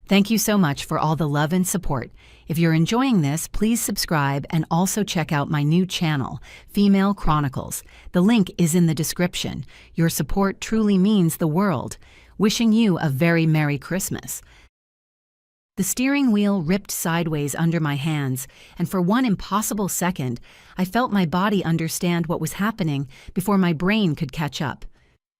Thank you so much for all the love and support. If you're enjoying this, please subscribe and also check out my new channel, Family Chronicles. The link is in the description. Your support truly means the world. Wishing you a very Merry Christmas. The steering wheel ripped sideways under my hands, and for one impossible second, I felt my body understand what was happening before my brain could catch up.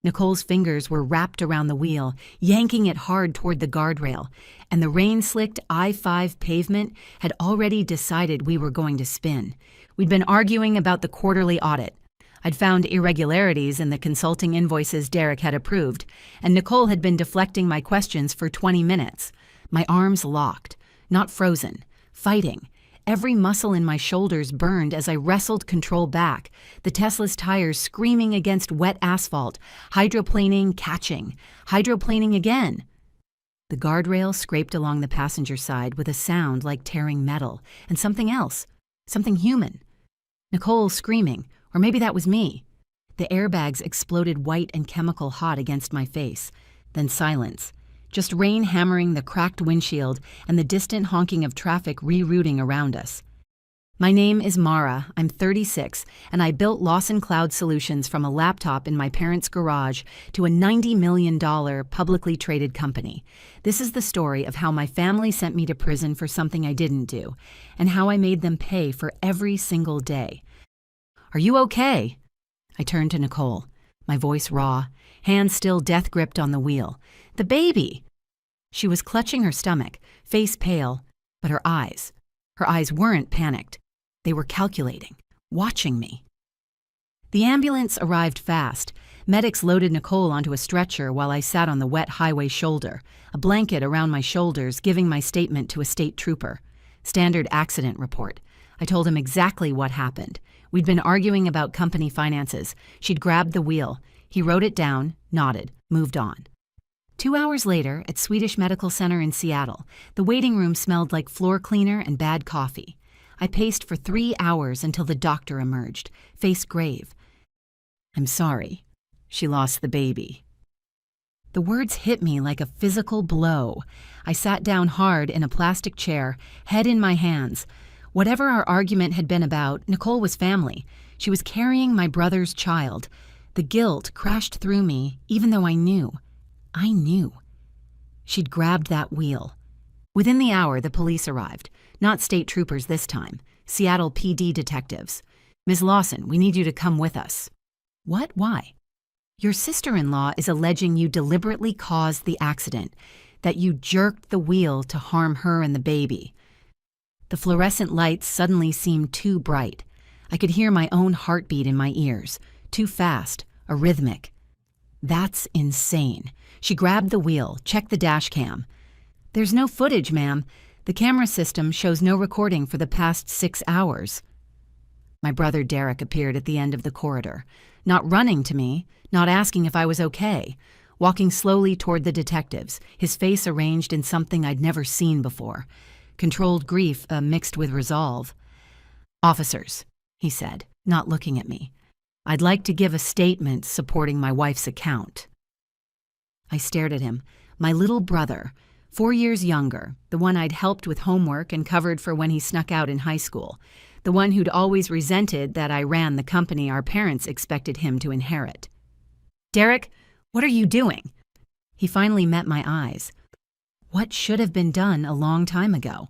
Nicole's fingers were wrapped around the wheel, yanking it hard toward the guardrail, and the rain-slicked I-5 pavement had already decided we were going to spin. We'd been arguing about the quarterly audit. I'd found irregularities in the consulting invoices Derek had approved, and Nicole had been deflecting my questions for 20 minutes. My arms locked, not frozen, fighting. Every muscle in my shoulders burned as I wrestled control back, the Tesla's tires screaming against wet asphalt, hydroplaning, catching, hydroplaning again. The guardrail scraped along the passenger side with a sound like tearing metal, and something else, something human. Nicole screaming, or maybe that was me. The airbags exploded white and chemical hot against my face, then silence. Just rain hammering the cracked windshield and the distant honking of traffic rerouting around us. My name is Mara, I'm 36, and I built Lawson Cloud Solutions from a laptop in my parents' garage to a $90 million publicly traded company. This is the story of how my family sent me to prison for something I didn't do, and how I made them pay for every single day. Are you okay? I turned to Nicole, my voice raw, hands still death-gripped on the wheel. The baby! She was clutching her stomach, face pale, but her eyes weren't panicked. They were calculating, watching me. The ambulance arrived fast. Medics loaded Nicole onto a stretcher while I sat on the wet highway shoulder, a blanket around my shoulders giving my statement to a state trooper. Standard accident report. I told him exactly what happened. We'd been arguing about company finances. She'd grabbed the wheel. He wrote it down, nodded, moved on. 2 hours later, at Swedish Medical Center in Seattle, the waiting room smelled like floor cleaner and bad coffee. I paced for 3 hours until the doctor emerged, face grave. I'm sorry. She lost the baby. The words hit me like a physical blow. I sat down hard in a plastic chair, head in my hands. Whatever our argument had been about, Nicole was family. She was carrying my brother's child. The guilt crashed through me, even though I knew. She'd grabbed that wheel. Within the hour, the police arrived. Not state troopers this time. Seattle PD detectives. Ms. Lawson, we need you to come with us. What? Why? Your sister-in-law is alleging you deliberately caused the accident, that you jerked the wheel to harm her and the baby. The fluorescent lights suddenly seemed too bright. I could hear my own heartbeat in my ears. Too fast, arrhythmic. That's insane. She grabbed the wheel, checked the dash cam. There's no footage, ma'am. The camera system shows no recording for the past 6 hours. My brother Derek appeared at the end of the corridor, not running to me, not asking if I was okay, walking slowly toward the detectives, his face arranged in something I'd never seen before. Controlled grief mixed with resolve. Officers, he said, not looking at me. I'd like to give a statement supporting my wife's account. I stared at him. My little brother, 4 years younger, the one I'd helped with homework and covered for when he snuck out in high school, the one who'd always resented that I ran the company our parents expected him to inherit. Derek, what are you doing? He finally met my eyes. What should have been done a long time ago?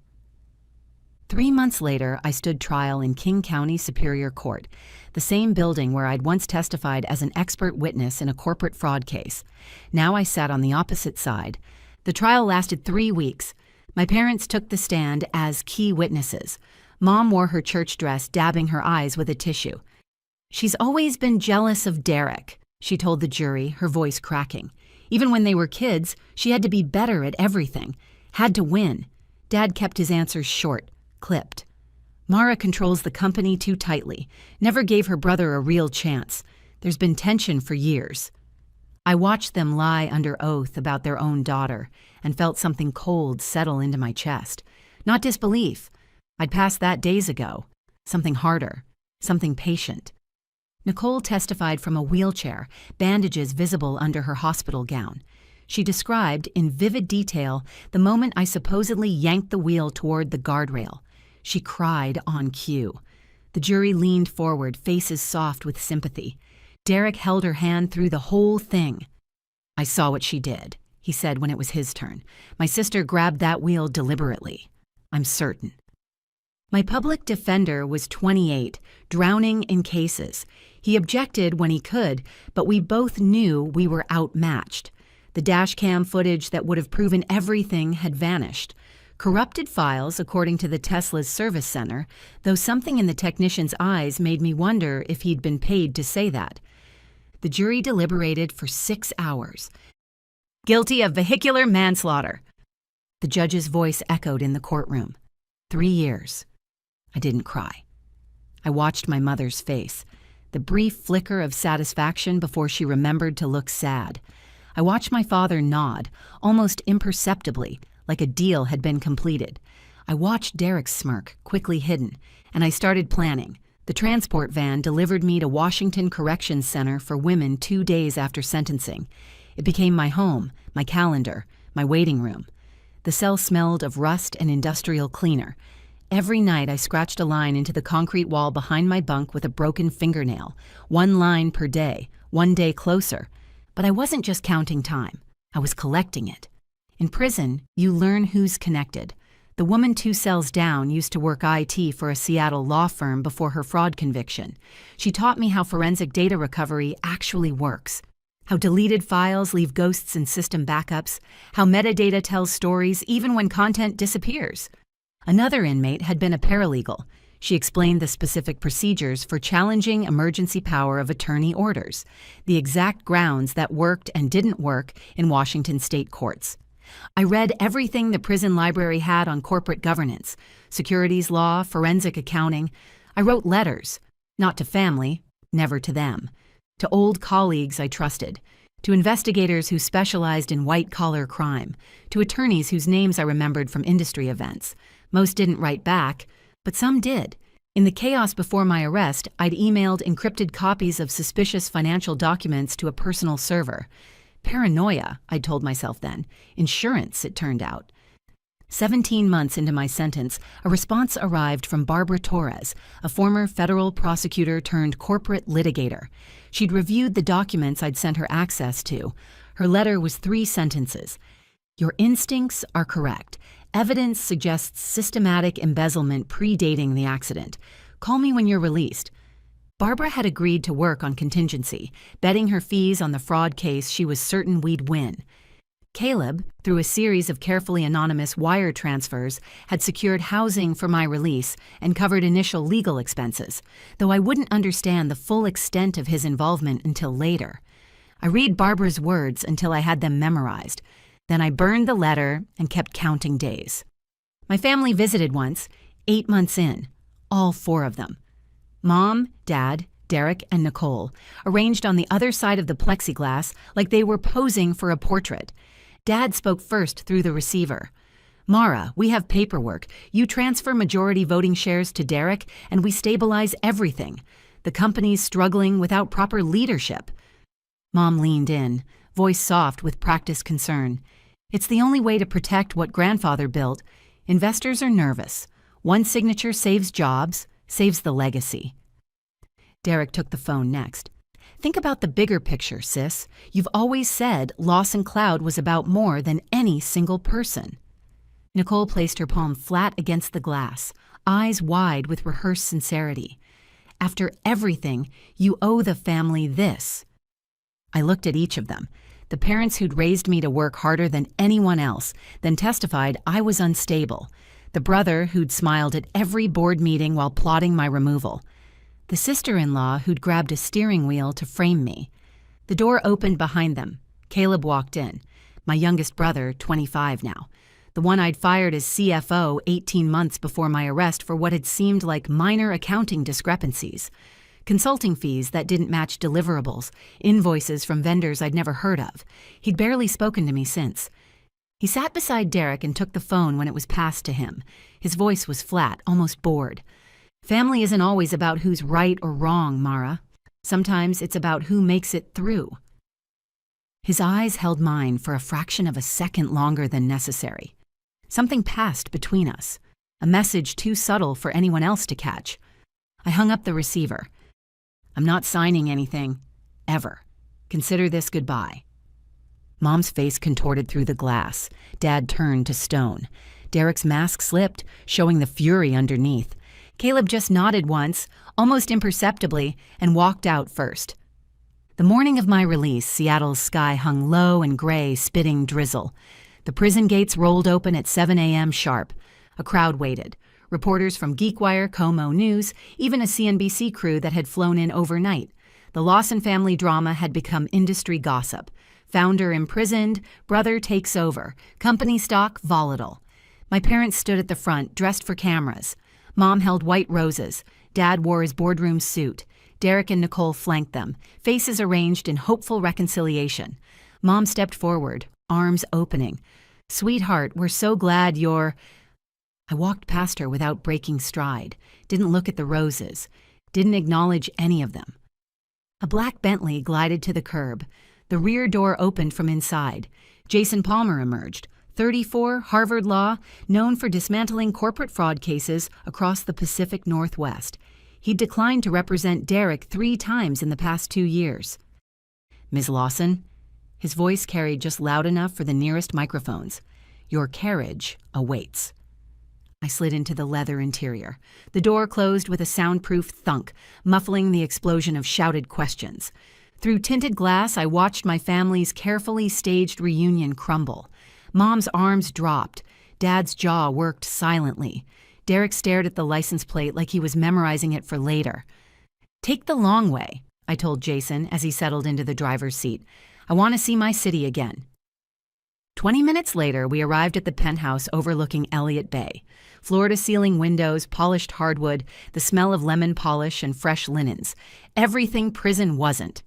3 months later, I stood trial in King County Superior Court, the same building where I'd once testified as an expert witness in a corporate fraud case. Now I sat on the opposite side. The trial lasted 3 weeks. My parents took the stand as key witnesses. Mom wore her church dress, dabbing her eyes with a tissue. She's always been jealous of Derek, she told the jury, her voice cracking. Even when they were kids, she had to be better at everything, had to win. Dad kept his answers short. Clipped. Mara controls the company too tightly, never gave her brother a real chance. There's been tension for years. I watched them lie under oath about their own daughter and felt something cold settle into my chest. Not disbelief. I'd passed that days ago. Something harder. Something patient. Nicole testified from a wheelchair, bandages visible under her hospital gown. She described, in vivid detail, the moment I supposedly yanked the wheel toward the guardrail. She cried on cue. The jury leaned forward, faces soft with sympathy. Derek held her hand through the whole thing. "I saw what she did," he said when it was his turn. "My sister grabbed that wheel deliberately. I'm certain." My public defender was 28, drowning in cases. He objected when he could, but we both knew we were outmatched. The dashcam footage that would have proven everything had vanished. Corrupted files, according to the Tesla's service center, though something in the technician's eyes made me wonder if he'd been paid to say that. The jury deliberated for 6 hours. "Guilty of vehicular manslaughter." The judge's voice echoed in the courtroom. 3 years. I didn't cry. I watched my mother's face, the brief flicker of satisfaction before she remembered to look sad. I watched my father nod, almost imperceptibly, like a deal had been completed. I watched Derek's smirk, quickly hidden, and I started planning. The transport van delivered me to Washington Corrections Center for women 2 days after sentencing. It became my home, my calendar, my waiting room. The cell smelled of rust and industrial cleaner. Every night I scratched a line into the concrete wall behind my bunk with a broken fingernail. 1 line per day, 1 day closer. But I wasn't just counting time. I was collecting it. In prison, you learn who's connected. The woman 2 cells down used to work IT for a Seattle law firm before her fraud conviction. She taught me how forensic data recovery actually works. How deleted files leave ghosts in system backups. How metadata tells stories even when content disappears. Another inmate had been a paralegal. She explained the specific procedures for challenging emergency power of attorney orders, the exact grounds that worked and didn't work in Washington state courts. I read everything the prison library had on corporate governance, securities law, forensic accounting. I wrote letters, not to family, never to them, to old colleagues I trusted, to investigators who specialized in white-collar crime, to attorneys whose names I remembered from industry events. Most didn't write back, but some did. In the chaos before my arrest, I'd emailed encrypted copies of suspicious financial documents to a personal server. Paranoia, I told myself then. Insurance, it turned out. 17 months into my sentence, a response arrived from Barbara Torres, a former federal prosecutor turned corporate litigator. She'd reviewed the documents I'd sent her access to. Her letter was 3 sentences. "Your instincts are correct. Evidence suggests systematic embezzlement predating the accident. Call me when you're released." Barbara had agreed to work on contingency, betting her fees on the fraud case she was certain we'd win. Caleb, through a series of carefully anonymous wire transfers, had secured housing for my release and covered initial legal expenses, though I wouldn't understand the full extent of his involvement until later. I read Barbara's words until I had them memorized. Then I burned the letter and kept counting days. My family visited once, 8 months in, all 4 of them. Mom, Dad, Derek, and Nicole, arranged on the other side of the plexiglass like they were posing for a portrait. Dad spoke first through the receiver. "Mara, we have paperwork. You transfer majority voting shares to Derek, and we stabilize everything. The company's struggling without proper leadership." Mom leaned in, voice soft with practiced concern. "It's the only way to protect what grandfather built. Investors are nervous. One signature saves jobs, saves the legacy." Derek took the phone next. "Think about the bigger picture, sis. You've always said Lawson Cloud was about more than any single person." Nicole placed her palm flat against the glass, eyes wide with rehearsed sincerity. "After everything, you owe the family this." I looked at each of them, the parents who'd raised me to work harder than anyone else, then testified I was unstable, the brother who'd smiled at every board meeting while plotting my removal, the sister-in-law who'd grabbed a steering wheel to frame me. The door opened behind them. Caleb walked in, my youngest brother, 25 now, the one I'd fired as CFO 18 months before my arrest for what had seemed like minor accounting discrepancies. Consulting fees that didn't match deliverables, invoices from vendors I'd never heard of. He'd barely spoken to me since. He sat beside Derek and took the phone when it was passed to him. His voice was flat, almost bored. "Family isn't always about who's right or wrong, Mara. Sometimes it's about who makes it through." His eyes held mine for a fraction of a second longer than necessary. Something passed between us, a message too subtle for anyone else to catch. I hung up the receiver. "I'm not signing anything. Ever. Consider this goodbye." Mom's face contorted through the glass. Dad turned to stone. Derek's mask slipped, showing the fury underneath. Caleb just nodded once, almost imperceptibly, and walked out first. The morning of my release, Seattle's sky hung low and gray, spitting drizzle. The prison gates rolled open at 7 a.m. sharp. A crowd waited. Reporters from GeekWire, Como News, even a CNBC crew that had flown in overnight. The Lawson family drama had become industry gossip. Founder imprisoned, brother takes over, company stock volatile. My parents stood at the front, dressed for cameras. Mom held white roses. Dad wore his boardroom suit. Derek and Nicole flanked them, faces arranged in hopeful reconciliation. Mom stepped forward, arms opening. "Sweetheart, we're so glad you're—" I walked past her without breaking stride, didn't look at the roses, didn't acknowledge any of them. A black Bentley glided to the curb. The rear door opened from inside. Jason Palmer emerged, 34, Harvard Law, known for dismantling corporate fraud cases across the Pacific Northwest. He'd declined to represent Derek 3 times in the past 2 years. "Ms. Lawson," his voice carried just loud enough for the nearest microphones, "your carriage awaits." I slid into the leather interior. The door closed with a soundproof thunk, muffling the explosion of shouted questions. Through tinted glass, I watched my family's carefully staged reunion crumble. Mom's arms dropped. Dad's jaw worked silently. Derek stared at the license plate like he was memorizing it for later. "Take the long way," I told Jason as he settled into the driver's seat. "I want to see my city again." 20 minutes later, we arrived at the penthouse overlooking Elliott Bay. Floor-to-ceiling windows, polished hardwood, the smell of lemon polish and fresh linens. Everything prison wasn't.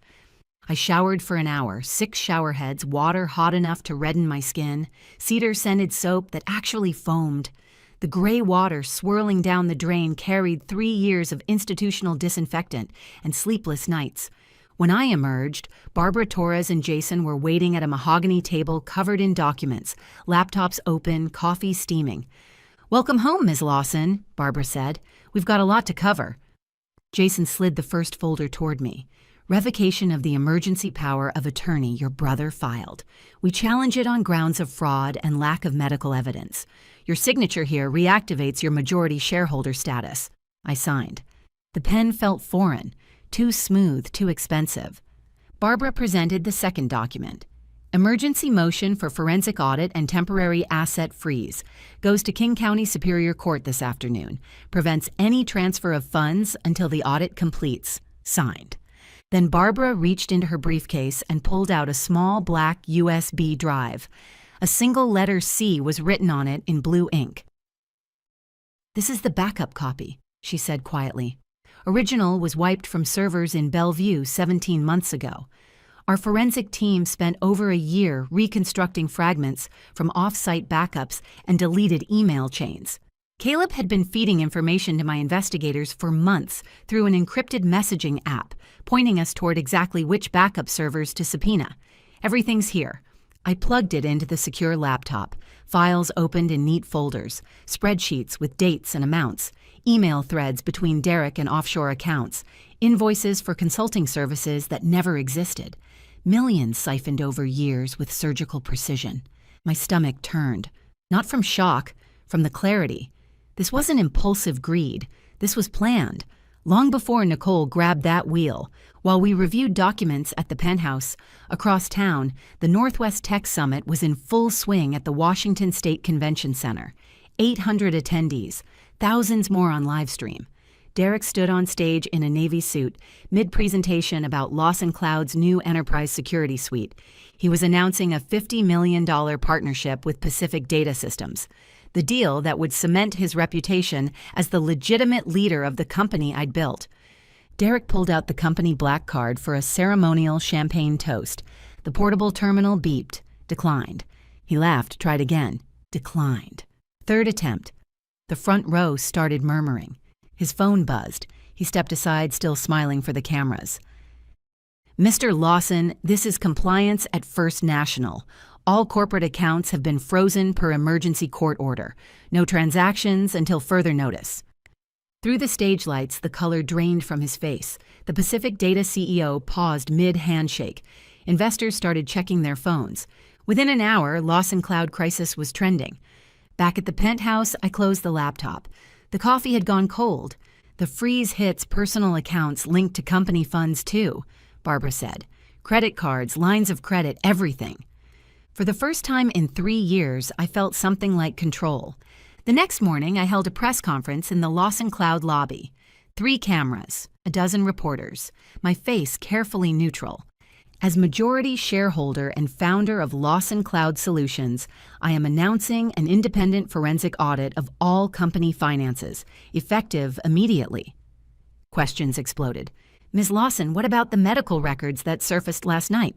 I showered for an hour, 6 shower heads, water hot enough to redden my skin, cedar-scented soap that actually foamed. The gray water swirling down the drain carried 3 years of institutional disinfectant and sleepless nights. When I emerged, Barbara Torres and Jason were waiting at a mahogany table covered in documents, laptops open, coffee steaming. "Welcome home, Ms. Lawson," Barbara said. "We've got a lot to cover." Jason slid the first folder toward me. "Revocation of the emergency power of attorney your brother filed. We challenge it on grounds of fraud and lack of medical evidence. Your signature here reactivates your majority shareholder status." I signed. The pen felt foreign, too smooth, too expensive. Barbara presented the second document. "Emergency motion for forensic audit and temporary asset freeze. Goes to King County Superior Court this afternoon. Prevents any transfer of funds until the audit completes." Signed. Then Barbara reached into her briefcase and pulled out a small black USB drive. A single letter C was written on it in blue ink. "This is the backup copy," she said quietly. "Original was wiped from servers in Bellevue 17 months ago. Our forensic team spent over a year reconstructing fragments from off-site backups and deleted email chains. Caleb had been feeding information to my investigators for months through an encrypted messaging app, pointing us toward exactly which backup servers to subpoena. Everything's here." I plugged it into the secure laptop. Files opened in neat folders, spreadsheets with dates and amounts, email threads between Derek and offshore accounts, invoices for consulting services that never existed. Millions siphoned over years with surgical precision. My stomach turned. Not from shock, from the clarity. This wasn't impulsive greed. This was planned. Long before Nicole grabbed that wheel, while we reviewed documents at the penthouse, across town, the Northwest Tech Summit was in full swing at the Washington State Convention Center. 800 attendees, thousands more on livestream. Derek stood on stage in a Navy suit, mid-presentation about Lawson Cloud's new enterprise security suite. He was announcing a $50 million partnership with Pacific Data Systems, the deal that would cement his reputation as the legitimate leader of the company I'd built. Derek pulled out the company black card for a ceremonial champagne toast. The portable terminal beeped, declined. He laughed, tried again, declined. Third attempt. The front row started murmuring. His phone buzzed. He stepped aside, still smiling for the cameras. Mr. Lawson, this is compliance at First National. All corporate accounts have been frozen per emergency court order. No transactions until further notice. Through the stage lights, the color drained from his face. The Pacific Data CEO paused mid-handshake. Investors started checking their phones. Within an hour, Lawson Cloud crisis was trending. Back at the penthouse, I closed the laptop. The coffee had gone cold. The freeze hits personal accounts linked to company funds too, Barbara said. Credit cards, lines of credit, everything. For the first time in 3 years, I felt something like control. The next morning, I held a press conference in the Lawson Cloud lobby. 3 cameras, a dozen reporters, my face carefully neutral. As majority shareholder and founder of Lawson Cloud Solutions, I am announcing an independent forensic audit of all company finances, effective immediately. Questions exploded. Ms. Lawson, what about the medical records that surfaced last night?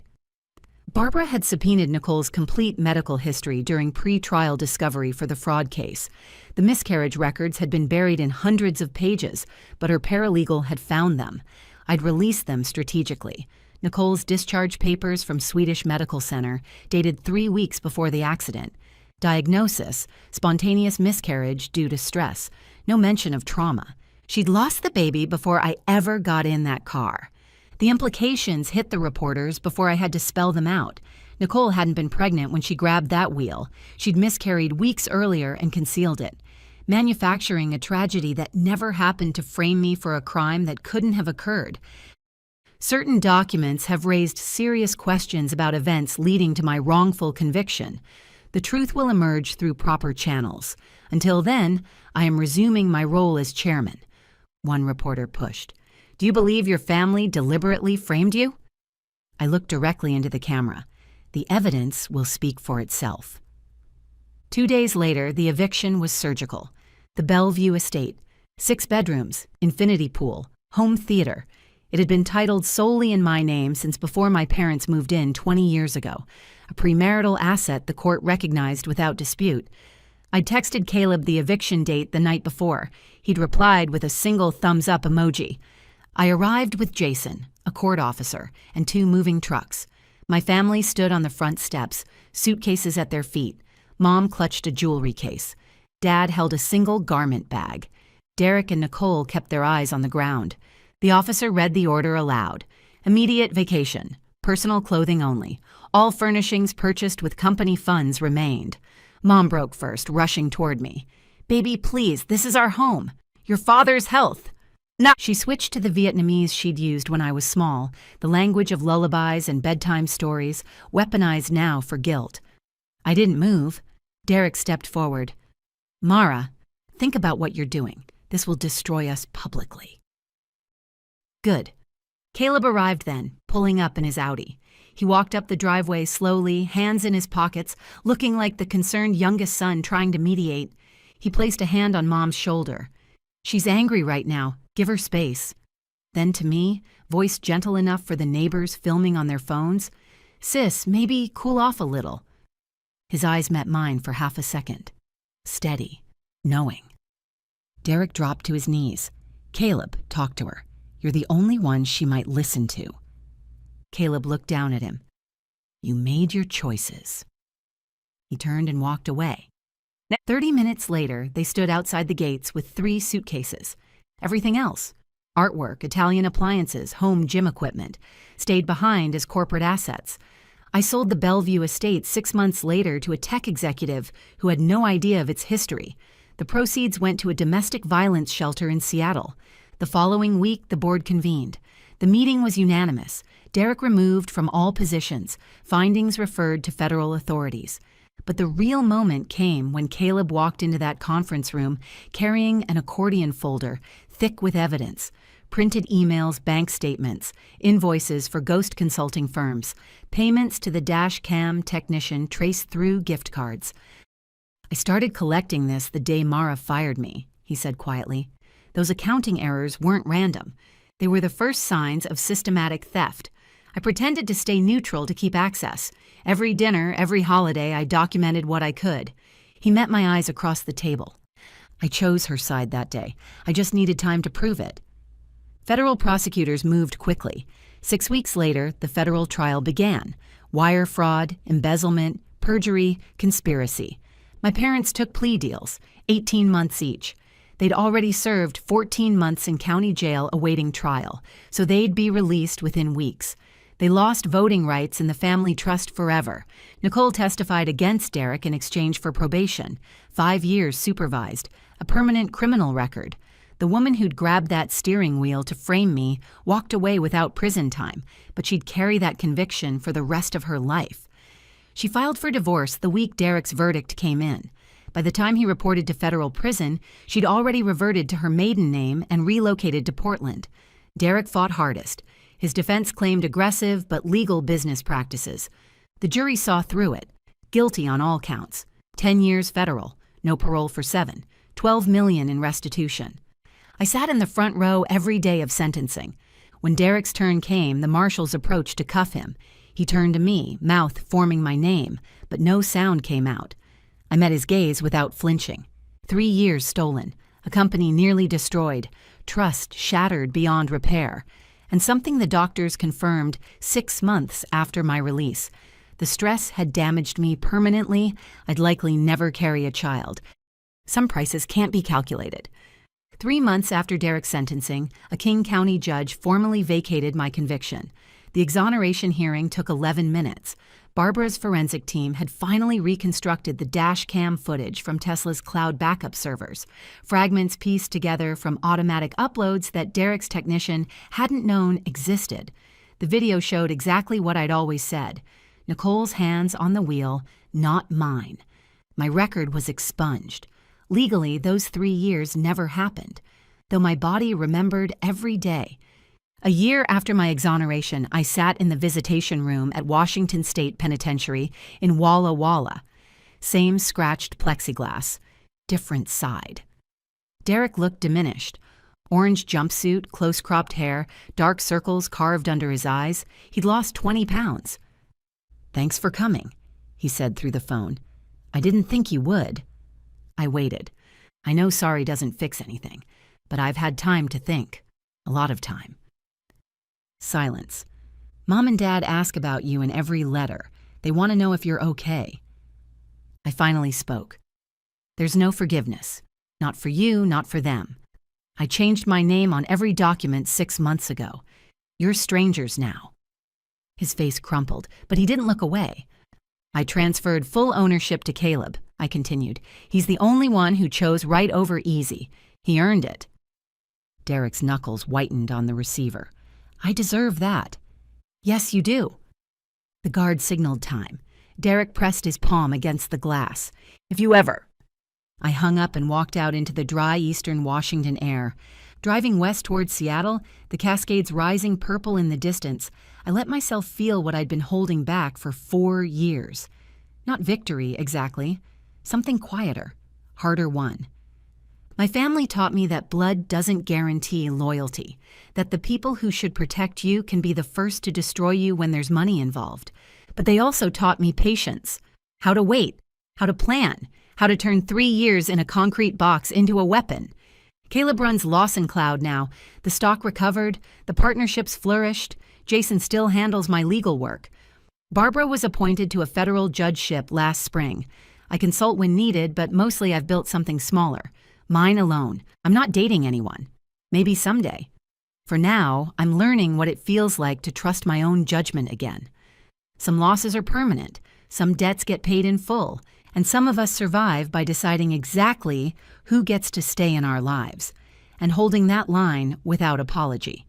Barbara had subpoenaed Nicole's complete medical history during pre-trial discovery for the fraud case. The miscarriage records had been buried in hundreds of pages, but her paralegal had found them. I'd released them strategically. Nicole's discharge papers from Swedish Medical Center, dated 3 weeks before the accident. Diagnosis: spontaneous miscarriage due to stress. No mention of trauma. She'd lost the baby before I ever got in that car. The implications hit the reporters before I had to spell them out. Nicole hadn't been pregnant when she grabbed that wheel. She'd miscarried weeks earlier and concealed it. Manufacturing a tragedy that never happened to frame me for a crime that couldn't have occurred. Certain documents have raised serious questions about events leading to my wrongful conviction. The truth will emerge through proper channels. Until then, I am resuming my role as chairman. One reporter pushed. Do you believe your family deliberately framed you? I looked directly into the camera. The evidence will speak for itself. 2 days later, the eviction was surgical. The Bellevue estate, 6 bedrooms, infinity pool, home theater. It had been titled solely in my name since before my parents moved in 20 years ago, a premarital asset the court recognized without dispute. I'd texted Caleb the eviction date the night before. He'd replied with a single thumbs-up emoji. I arrived with Jason, a court officer, and 2 moving trucks. My family stood on the front steps, suitcases at their feet. Mom clutched a jewelry case. Dad held a single garment bag. Derek and Nicole kept their eyes on the ground. The officer read the order aloud. Immediate vacation. Personal clothing only. All furnishings purchased with company funds remained. Mom broke first, rushing toward me. Baby, please, this is our home. Your father's health. No. She switched to the Vietnamese she'd used when I was small, the language of lullabies and bedtime stories, weaponized now for guilt. I didn't move. Derek stepped forward. Mara, think about what you're doing. This will destroy us publicly. Good. Caleb arrived then, pulling up in his Audi. He walked up the driveway slowly, hands in his pockets, looking like the concerned youngest son trying to mediate. He placed a hand on Mom's shoulder. She's angry right now. Give her space. Then to me, voice gentle enough for the neighbors filming on their phones. Sis, maybe cool off a little. His eyes met mine for half a second. Steady. Knowing. Derek dropped to his knees. Caleb, talk to her. You're the only one she might listen to. Caleb looked down at him. You made your choices. He turned and walked away. 30 minutes later, they stood outside the gates with 3 suitcases. Everything else, artwork, Italian appliances, home gym equipment, stayed behind as corporate assets. I sold the Bellevue estate 6 months later to a tech executive who had no idea of its history. The proceeds went to a domestic violence shelter in Seattle. The following week, the board convened. The meeting was unanimous. Derek removed from all positions. Findings referred to federal authorities. But the real moment came when Caleb walked into that conference room carrying an accordion folder, thick with evidence, printed emails, bank statements, invoices for ghost consulting firms, payments to the dash cam technician traced through gift cards. I started collecting this the day Mara fired me, he said quietly. Those accounting errors weren't random. They were the first signs of systematic theft. I pretended to stay neutral to keep access. Every dinner, every holiday, I documented what I could. He met my eyes across the table. I chose her side that day. I just needed time to prove it. Federal prosecutors moved quickly. 6 weeks later, the federal trial began. Wire fraud, embezzlement, perjury, conspiracy. My parents took plea deals, 18 months each. They'd already served 14 months in county jail awaiting trial, so they'd be released within weeks. They lost voting rights in the family trust forever. Nicole testified against Derek in exchange for probation, 5 years supervised, a permanent criminal record. The woman who'd grabbed that steering wheel to frame me walked away without prison time, but she'd carry that conviction for the rest of her life. She filed for divorce the week Derek's verdict came in. By the time he reported to federal prison, she'd already reverted to her maiden name and relocated to Portland. Derek fought hardest. His defense claimed aggressive but legal business practices. The jury saw through it. Guilty on all counts. 10 years federal, no parole for 7, $12 million in restitution. I sat in the front row every day of sentencing. When Derek's turn came, the marshals approached to cuff him. He turned to me, mouth forming my name, but no sound came out. I met his gaze without flinching. 3 years stolen, a company nearly destroyed, trust shattered beyond repair, and something the doctors confirmed 6 months after my release. The stress had damaged me permanently. I'd likely never carry a child. Some prices can't be calculated. 3 months after Derek's sentencing, a King County judge formally vacated my conviction. The exoneration hearing took 11 minutes. Barbara's forensic team had finally reconstructed the dash cam footage from Tesla's cloud backup servers, fragments pieced together from automatic uploads that Derek's technician hadn't known existed. The video showed exactly what I'd always said. Nicole's hands on the wheel, not mine. My record was expunged. Legally, those 3 years never happened, though my body remembered every day. A year after my exoneration, I sat in the visitation room at Washington State Penitentiary in Walla Walla. Same scratched plexiglass, different side. Derek looked diminished. Orange jumpsuit, close-cropped hair, dark circles carved under his eyes. He'd lost 20 pounds. "Thanks for coming," he said through the phone. "I didn't think you would." I waited. I know sorry doesn't fix anything, but I've had time to think. A lot of time. Silence. "Mom and Dad ask about you in every letter. They want to know if you're okay." I finally spoke. "There's no forgiveness. Not for you, not for them. I changed my name on every document 6 months ago. You're strangers now." His face crumpled, but he didn't look away. "I transferred full ownership to Caleb," I continued. "He's the only one who chose right over easy. He earned it." Derek's knuckles whitened on the receiver. "I deserve that." "Yes, you do." The guard signaled time. Derek pressed his palm against the glass. "If you ever..." I hung up and walked out into the dry eastern Washington air. Driving west toward Seattle, the Cascades rising purple in the distance, I let myself feel what I'd been holding back for 4 years. Not victory, exactly. Something quieter, harder won. My family taught me that blood doesn't guarantee loyalty, that the people who should protect you can be the first to destroy you when there's money involved. But they also taught me patience, how to wait, how to plan, how to turn 3 years in a concrete box into a weapon. Caleb runs Lawson Cloud now. The stock recovered, the partnerships flourished. Jason still handles my legal work. Barbara was appointed to a federal judgeship last spring. I consult when needed, but mostly I've built something smaller. Mine alone. I'm not dating anyone. Maybe someday. For now, I'm learning what it feels like to trust my own judgment again. Some losses are permanent, some debts get paid in full, and some of us survive by deciding exactly who gets to stay in our lives, and holding that line without apology.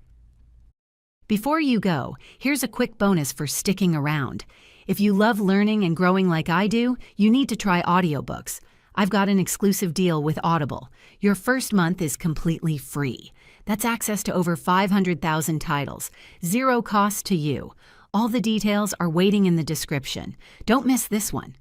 Before you go, here's a quick bonus for sticking around. If you love learning and growing like I do, you need to try audiobooks. I've got an exclusive deal with Audible. Your first month is completely free. That's access to over 500,000 titles. 0 cost to you. All the details are waiting in the description. Don't miss this one.